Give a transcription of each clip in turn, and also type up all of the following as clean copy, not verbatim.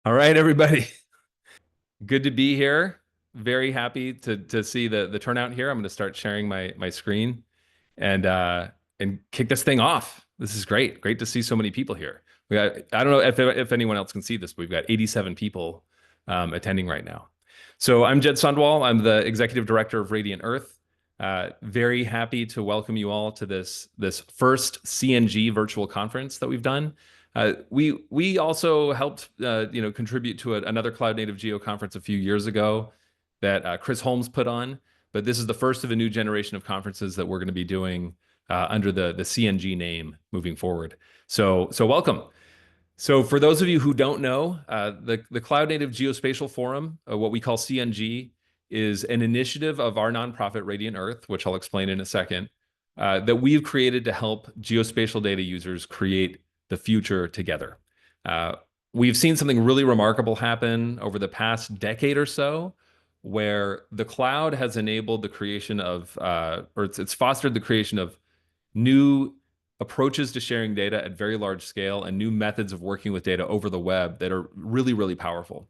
All right, everybody. Good to be here. Very happy to see the turnout here. I'm going to start sharing my screen and kick this thing off. This is great. Great to see so many people here. I don't know if anyone else can see this, but we've got 87 people attending right now. So I'm Jed Sundwall. I'm the executive director of Radiant Earth. Very happy to welcome you all to this first CNG virtual conference that we've done. We also helped contribute to another Cloud Native Geo conference a few years ago that Chris Holmes put on, but this is the first of a new generation of conferences that we're going to be doing under the CNG name moving forward. So welcome. So for those of you who don't know, the Cloud Native Geospatial Forum, what we call CNG, is an initiative of our nonprofit Radiant Earth, which I'll explain in a second, that we've created to help geospatial data users create the future together. We've seen something really remarkable happen over the past decade or so, where the cloud has enabled the creation of, or it's fostered the creation of new approaches to sharing data at very large scale and new methods of working with data over the web that are really, really powerful.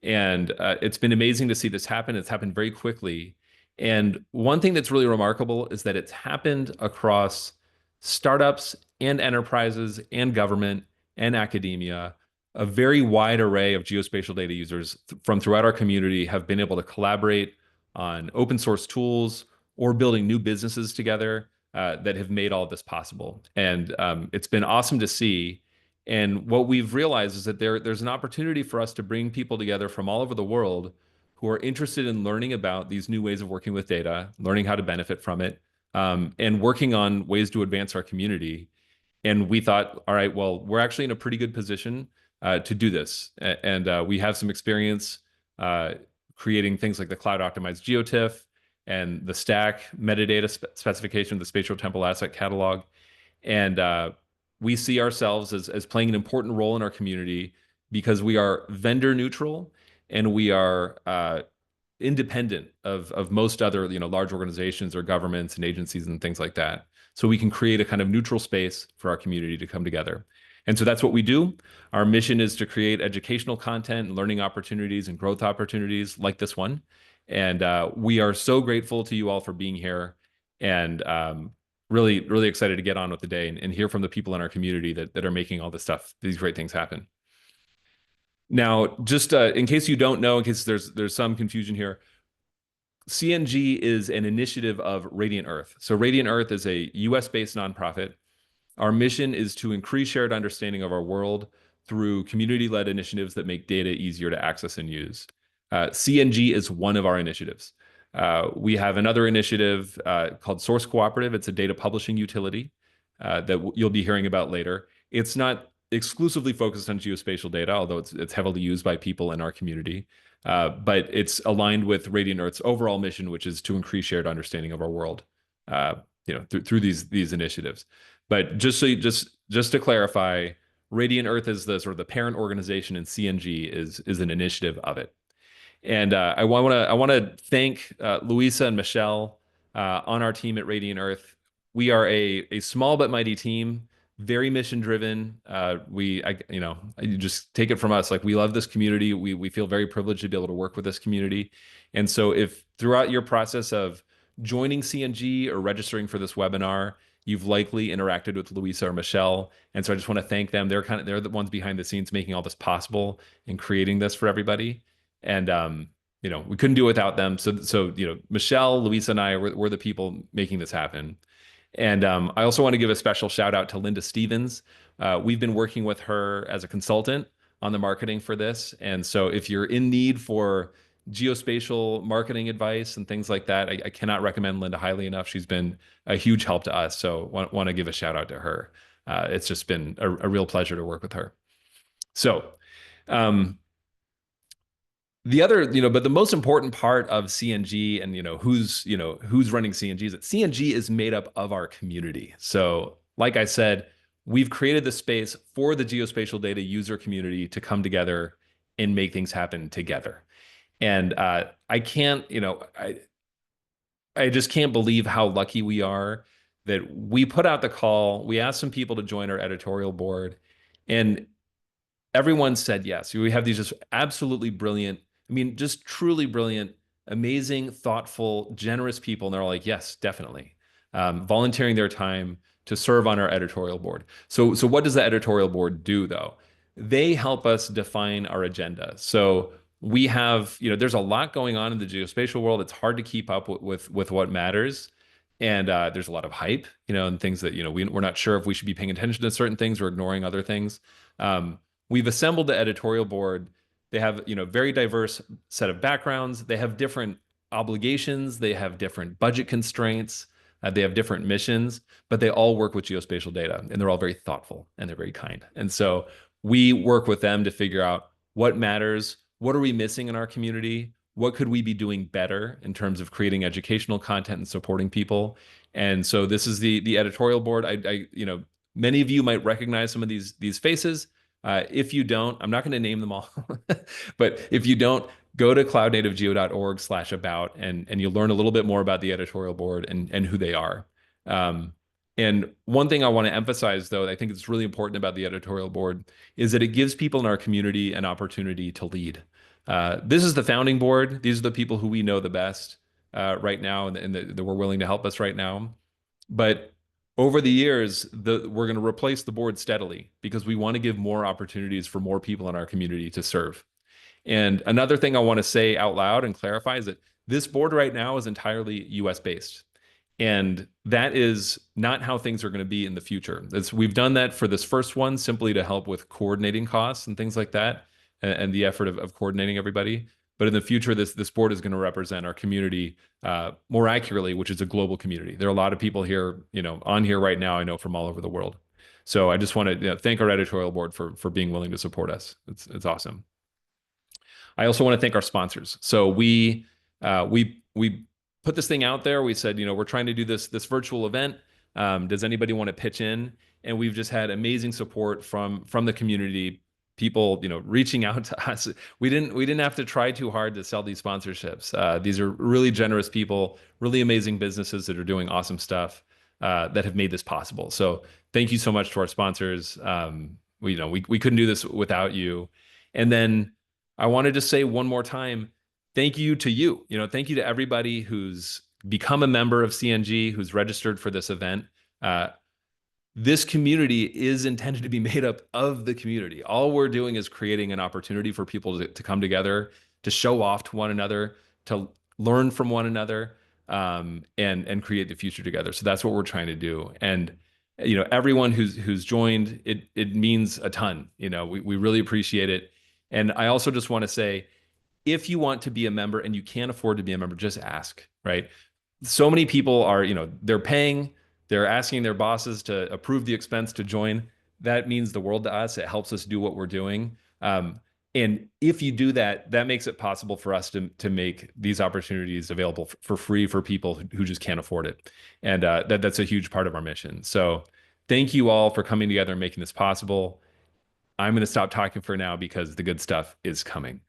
And it's been amazing to see this happen. It's happened very quickly. And one thing that's really remarkable is that it's happened across startups and enterprises and government and academia. A very wide array of geospatial data users from throughout our community have been able to collaborate on open source tools or building new businesses together that have made all of this possible. And it's been awesome to see. And what we've realized is that there's an opportunity for us to bring people together from all over the world who are interested in learning about these new ways of working with data, learning how to benefit from it, and working on ways to advance our community. And we thought, all right, well, we're actually in a pretty good position to do this. And we have some experience creating things like the cloud optimized GeoTIFF and the stack metadata specification, the spatial temporal asset catalog. And we see ourselves as playing an important role in our community because we are vendor neutral and we are independent of most other large organizations or governments and agencies and things like that. So we can create a kind of neutral space for our community to come together. And so that's what we do. Our mission is to create educational content and learning opportunities and growth opportunities like this one. And we are so grateful to you all for being here and really, really excited to get on with the day and hear from the people in our community that are making all this stuff, these great things happen. Now, just in case you don't know, in case there's some confusion here, CNG is an initiative of Radiant Earth. So Radiant Earth is a US-based nonprofit. Our mission is to increase shared understanding of our world through community-led initiatives that make data easier to access and use. CNG is one of our initiatives. We have another initiative called Source Cooperative. It's a data publishing utility that you'll be hearing about later. It's not exclusively focused on geospatial data, although it's heavily used by people in our community. But it's aligned with Radiant Earth's overall mission, which is to increase shared understanding of our world, through these initiatives. But just to clarify, Radiant Earth is the sort of the parent organization, and CNG is an initiative of it. And I want to thank Louisa and Michelle on our team at Radiant Earth. We are a small but mighty team, very mission driven. You just take it from us. Like, we love this community. We feel very privileged to be able to work with this community. And so if throughout your process of joining CNG or registering for this webinar, you've likely interacted with Louisa or Michelle. And so I just want to thank them. They're the ones behind the scenes making all this possible and creating this for everybody. And we couldn't do it without them. So Michelle, Louisa, and I were the people making this happen. And I also want to give a special shout out to Linda Stevens. We've been working with her as a consultant on the marketing for this. And so if you're in need for geospatial marketing advice and things like that, I cannot recommend Linda highly enough. She's been a huge help to us. So want to give a shout out to her. It's just been a real pleasure to work with her. So the other, but the most important part of CNG and, who's running CNG is that CNG is made up of our community. So like I said, we've created the space for the geospatial data user community to come together and make things happen together. And I just can't believe how lucky we are that we put out the call. We asked some people to join our editorial board, and everyone said yes. We have these just absolutely brilliant, I mean, just truly brilliant, amazing, thoughtful, generous people. And they're all like, yes, definitely. Volunteering their time to serve on our editorial board. So what does the editorial board do, though? They help us define our agenda. So we have, there's a lot going on in the geospatial world. It's hard to keep up with what matters. And there's a lot of hype, and things that, we're not sure if we should be paying attention to certain things or ignoring other things. We've assembled the editorial board. They have, very diverse set of backgrounds. They have different obligations. They have different budget constraints. They have different missions, but they all work with geospatial data, and they're all very thoughtful and they're very kind. And so we work with them to figure out what matters, what are we missing in our community, what could we be doing better in terms of creating educational content and supporting people. And so this is the editorial board. Many of you might recognize some of these faces. If you don't, I'm not going to name them all, but if you don't, go to cloudnativegeo.org/about and you'll learn a little bit more about the editorial board and who they are. And one thing I want to emphasize, though, I think it's really important about the editorial board is that it gives people in our community an opportunity to lead. This is the founding board. These are the people who we know the best right now and that were willing to help us right now. But over the years, we're going to replace the board steadily because we want to give more opportunities for more people in our community to serve. And another thing I want to say out loud and clarify is that this board right now is entirely US based. And that is not how things are going to be in the future. We've done that for this first one simply to help with coordinating costs and things like that and the effort of coordinating everybody. But in the future, this board is going to represent our community more accurately, which is a global community. There are a lot of people here, on here right now, I know from all over the world. So I just want to thank our editorial board for being willing to support us. It's awesome. I also want to thank our sponsors. So we put this thing out there. We said, we're trying to do this virtual event. Does anybody want to pitch in? And we've just had amazing support from the community. People, reaching out to us. We didn't have to try too hard to sell these sponsorships. These are really generous people, really amazing businesses that are doing awesome stuff that have made this possible. So thank you so much to our sponsors. We couldn't do this without you. And then I wanted to say one more time, thank you to you. Thank you to everybody who's become a member of CNG, who's registered for this event. This community is intended to be made up of the community. All we're doing is creating an opportunity for people to come together, to show off to one another, to learn from one another, and create the future together. So that's what we're trying to do. And everyone who's joined, it means a ton. We really appreciate it. And I also just want to say, if you want to be a member and you can't afford to be a member, just ask, right? So many people are, they're paying, they're asking their bosses to approve the expense to join. That means the world to us. It helps us do what we're doing. And if you do that, that makes it possible for us to make these opportunities available for free for people who just can't afford it. And that's a huge part of our mission. So thank you all for coming together and making this possible. I'm going to stop talking for now because the good stuff is coming.